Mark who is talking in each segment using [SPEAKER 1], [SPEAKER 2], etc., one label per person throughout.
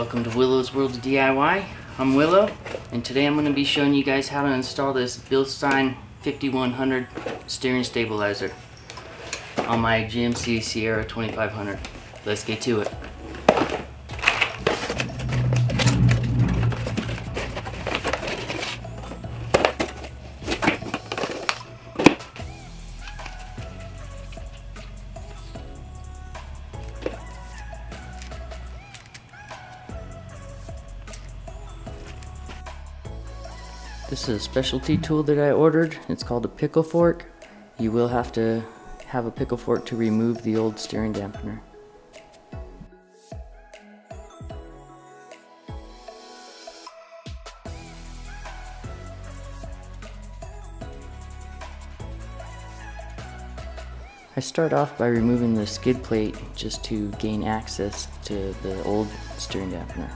[SPEAKER 1] Welcome to Willow's World of DIY. I'm Willow, and today I'm going to be showing you guys how to install this Bilstein 5100 steering stabilizer on my GMC Sierra 2500. Let's get to it. This is a specialty tool that I ordered. It's called a pickle fork. You will have to have a pickle fork to remove the old steering dampener. I start off by removing the skid plate just to gain access to the old steering dampener.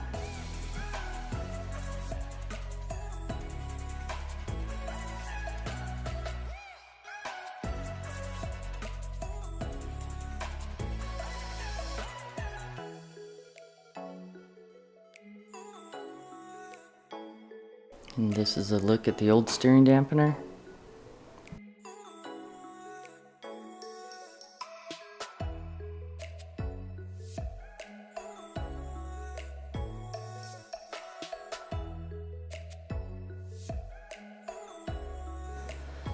[SPEAKER 1] And this is a look at the old steering dampener.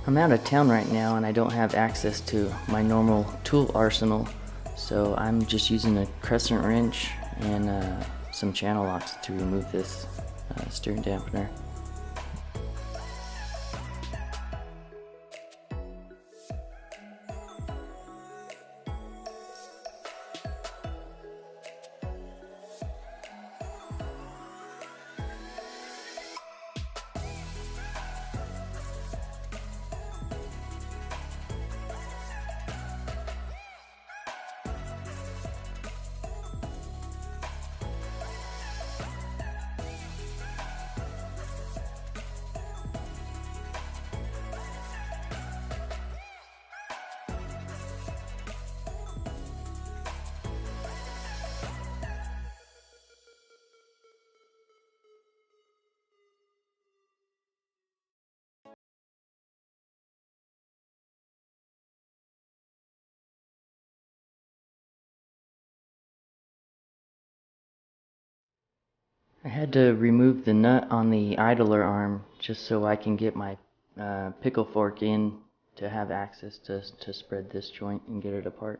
[SPEAKER 1] I'm out of town right now and I don't have access to my normal tool arsenal, so I'm just using a crescent wrench and some channel locks to remove this steering dampener. I had to remove the nut on the idler arm just so I can get my pickle fork in to have access to spread this joint and get it apart.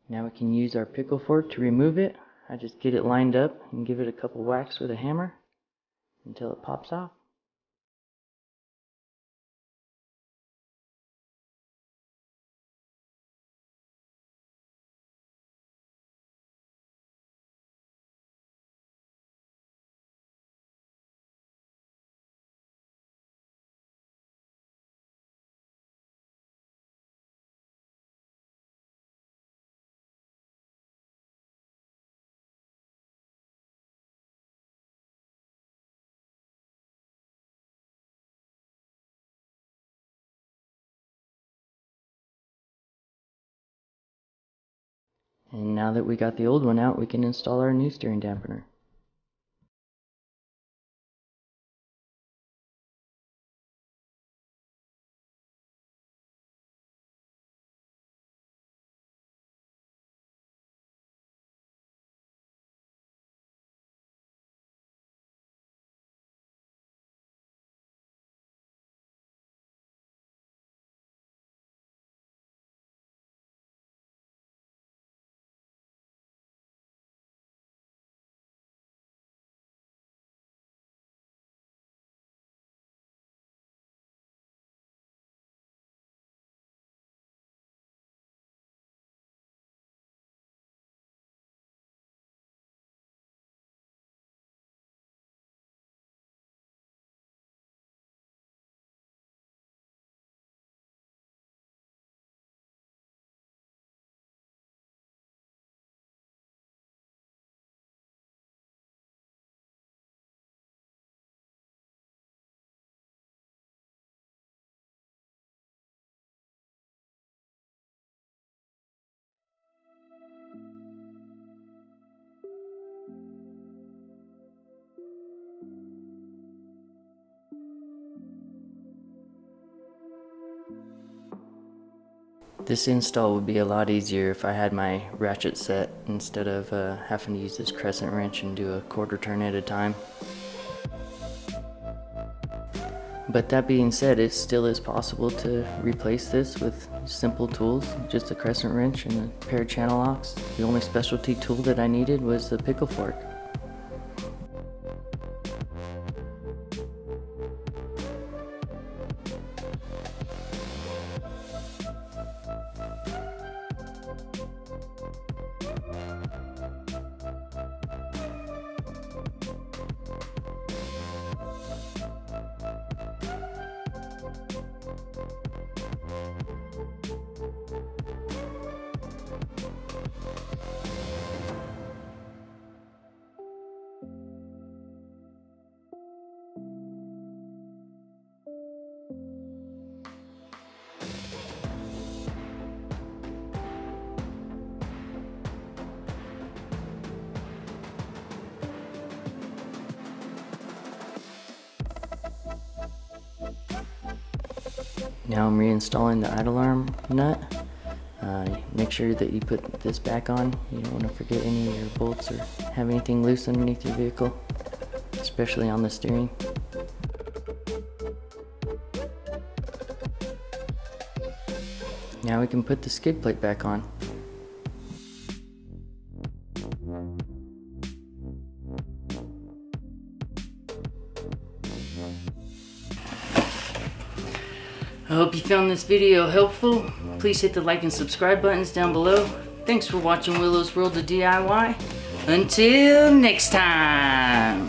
[SPEAKER 1] Now we can use our pickle fork to remove it. I just get it lined up and give it a couple whacks with a hammer until it pops off. And now that we got the old one out, we can install our new steering dampener. This install would be a lot easier if I had my ratchet set instead of having to use this crescent wrench and do a quarter turn at a time. But that being said, it still is possible to replace this with simple tools, just a crescent wrench and a pair of channel locks. The only specialty tool that I needed was the pickle fork. Now I'm reinstalling the idle arm nut. Make sure that you put this back on. You don't want to forget any of your bolts or have anything loose underneath your vehicle, especially on the steering. Now we can put the skid plate back on. I hope you found this video helpful. Please hit the like and subscribe buttons down below. Thanks for watching Willow's World of DIY. Until next time.